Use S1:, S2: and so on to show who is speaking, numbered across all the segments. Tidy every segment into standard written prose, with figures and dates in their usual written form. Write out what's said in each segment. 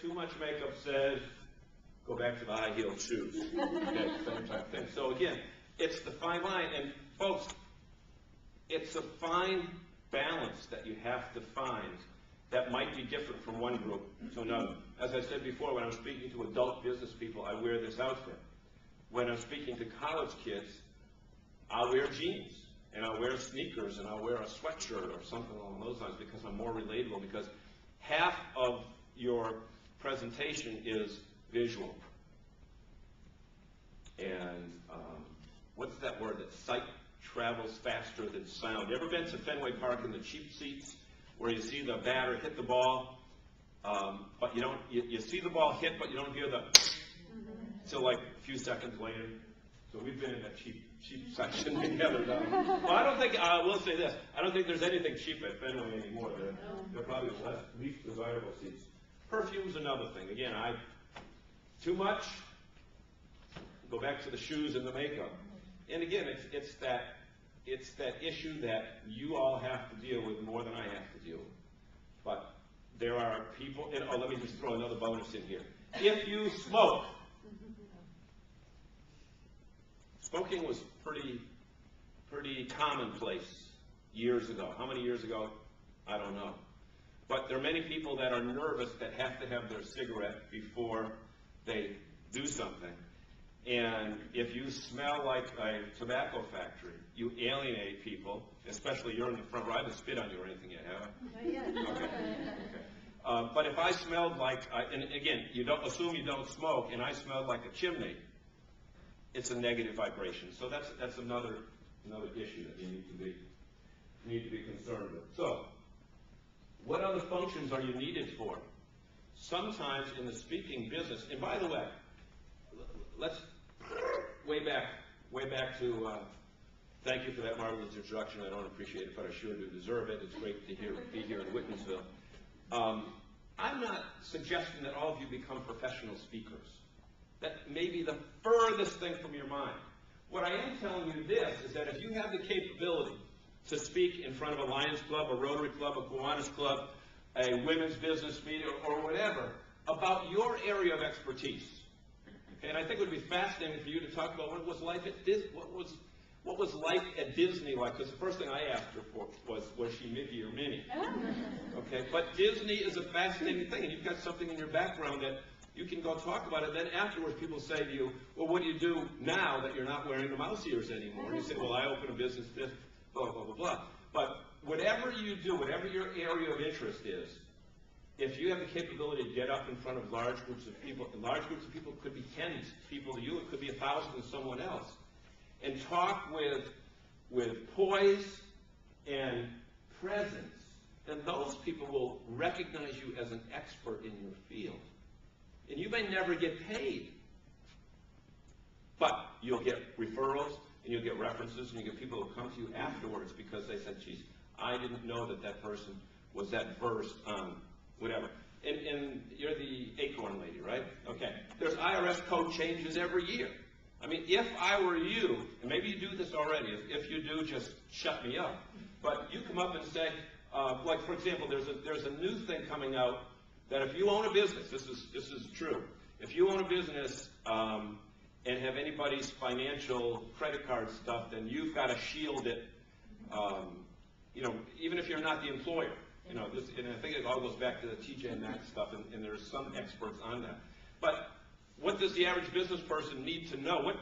S1: too much makeup says, go back to the high-heeled shoes. Okay, same type thing. So again, it's the fine line. And folks, it's a fine balance that you have to find that might be different from one group to another. As I said before, when I'm speaking to adult business people, I wear this outfit. When I'm speaking to college kids, I'll wear jeans, and I'll wear sneakers, and I'll wear a sweatshirt or something along those lines because I'm more relatable, because half of your presentation is visual. And what's that word? That sight travels faster than sound. You ever been to Fenway Park in the cheap seats where you see the batter hit the ball, but you see the ball hit, but you don't hear the till like a few seconds later? So we've been in that cheap section together. Well, I don't think, I will say this, I don't think there's anything cheap at Fenway anymore. They're probably the least desirable seats. Perfume's another thing. Again, too much, go back to the shoes and the makeup. And again, it's that issue that you all have to deal with more than I have to deal with. But there are people, and let me just throw another bonus in here. If you smoke, smoking was pretty commonplace years ago. How many years ago? I don't know. But there are many people that are nervous that have to have their cigarette before they do something. And if you smell like a tobacco factory, you alienate people, especially you're in the front row. I haven't spit on you or anything yet, have I? Not yet. Okay. But if I smelled like, and again, you don't assume you don't smoke, and I smelled like a chimney, it's a negative vibration. So that's another issue that you need to be concerned with. So, what other functions are you needed for? Sometimes in the speaking business, and by the way, let's way back to thank you for that marvelous introduction. I don't appreciate it, but I sure do deserve it. It's great to be here in Whitneyville. I'm not suggesting that all of you become professional speakers. That may be the furthest thing from your mind. What I am telling you this is that if you have the capability to speak in front of a Lions Club, a Rotary Club, a Kiwanis Club, a women's business meeting, or whatever, about your area of expertise. Okay, and I think it would be fascinating for you to talk about what was life at what was life at Disney like, because the first thing I asked her for was she Mickey or Minnie? Okay, but Disney is a fascinating thing, and you've got something in your background that you can go talk about it. Then afterwards, people say to you, well, what do you do now that you're not wearing the mouse ears anymore? And you say, well, I open a business, blah, blah, blah, blah. But whatever you do, whatever your area of interest is, if you have the capability to get up in front of large groups of people, and large groups of people could be 10 people to you, it could be 1,000 to someone else, and talk with poise and presence, then those people will recognize you as an expert in your field. And you may never get paid, but you'll get referrals, and you'll get references, and you get people who come to you afterwards because they said, geez, I didn't know that person was that versed on whatever. And you're the Acorn lady, right? Okay. There's IRS code changes every year. I mean, if I were you, and maybe you do this already, if you do, just shut me up. But you come up and say, like for example, there's a new thing coming out that if you own a business, this is true. If you own a business and have anybody's financial credit card stuff, then you've got to shield it. Even if you're not the employer. And I think it all goes back to the TJ Maxx stuff, and there's some experts on that. But what does the average business person need to know?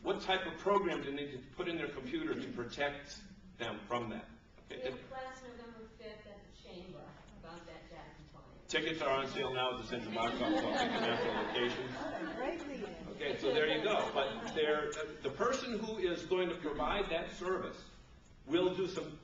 S1: What type of program do they need to put in their computer to protect them from that? Okay.
S2: We have class November 5th at the Chamber about that data compliance.
S1: Tickets are on sale now at the Central Box Office on international locations. Okay, so there you go. But the person who is going to provide that service will do some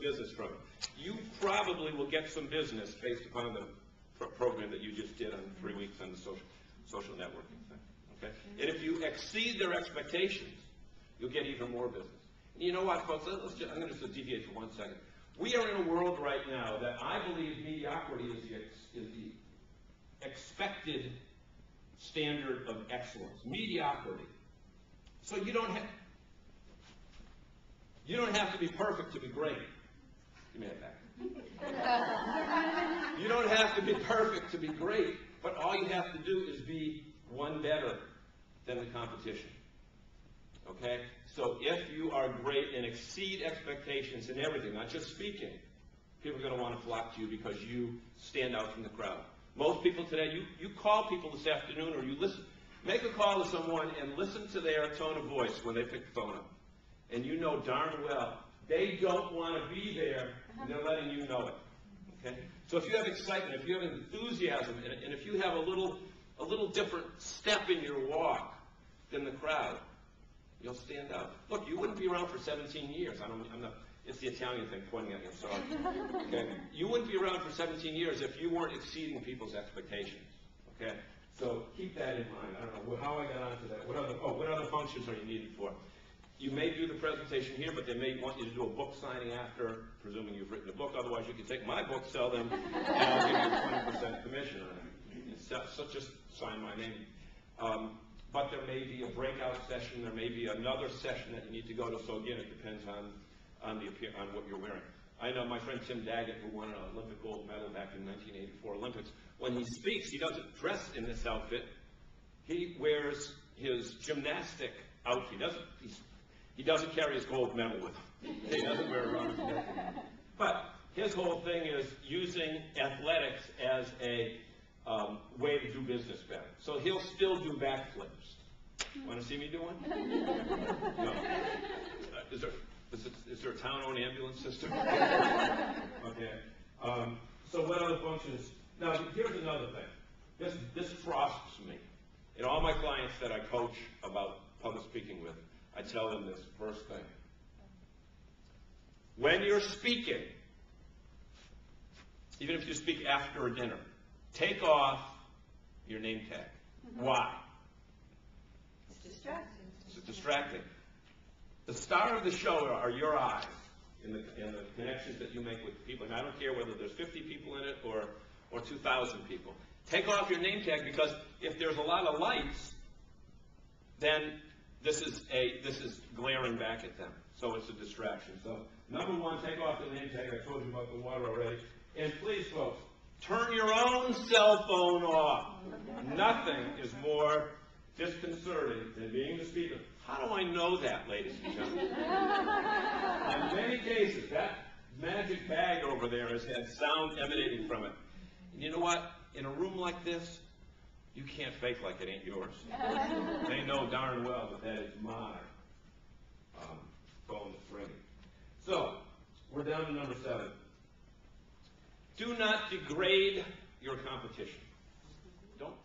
S1: business from it. You probably will get some business based upon the program that you just did on 3 weeks on the social networking thing. Okay? And if you exceed their expectations, you'll get even more business. And you know what, folks? I'm going to just deviate for 1 second. We are in a world right now that I believe mediocrity is the expected standard of excellence. Mediocrity. So you don't have to be perfect to be great. Give me that back. You don't have to be perfect to be great, but all you have to do is be one better than the competition. Okay? So if you are great and exceed expectations in everything, not just speaking, people are going to want to flock to you because you stand out from the crowd. Most people today, you call people this afternoon, or you listen, make a call to someone and listen to their tone of voice when they pick the phone up. And you know darn well they don't want to be there, and they're letting you know it. Okay? So if you have excitement, if you have enthusiasm, and if you have a little different step in your walk than the crowd, you'll stand out. Look, you wouldn't be around for 17 years. It's the Italian thing pointing at me, I'm sorry. Okay? You wouldn't be around for 17 years if you weren't exceeding people's expectations. Okay? So keep that in mind. I don't know how I got onto that. What other functions are you needed for? You may do the presentation here, but they may want you to do a book signing after, presuming you've written a book. Otherwise, you can take my book, sell them, and I'll give you a 20% commission on it. So just sign my name. But there may be a breakout session. There may be another session that you need to go to. So again, it depends on what you're wearing. I know my friend Tim Daggett, who won an Olympic gold medal back in 1984 Olympics. When he speaks, he doesn't dress in this outfit. He wears his gymnastic outfit. He doesn't carry his gold medal with him. He doesn't wear it around his neck. But his whole thing is using athletics as a way to do business better. So he'll still do backflips. Want to see me do one? No. Is there a town-owned ambulance system? Okay. So what other functions? Now, here's another thing. This frosts me. And all my clients that I coach about public speaking with, I tell them this first thing. When you're speaking, even if you speak after a dinner, take off your name tag. Why?
S2: It's distracting.
S1: It's distracting. The star of the show are your eyes and the connections that you make with people. And I don't care whether there's 50 people in it or 2,000 people. Take off your name tag, because if there's a lot of lights, then this is glaring back at them. So it's a distraction. So number one, take off the name tag. I told you about the water already. And please, folks, turn your own cell phone off. Nothing is more disconcerting than being the speaker. How do I know that, ladies and gentlemen? In many cases, that magic bag over there has had sound emanating from it. And you know what? In a room like this, you can't fake like it ain't yours. They know darn well that is my phone that's ringing. So, we're down to number 7. Do not degrade your competition. Don't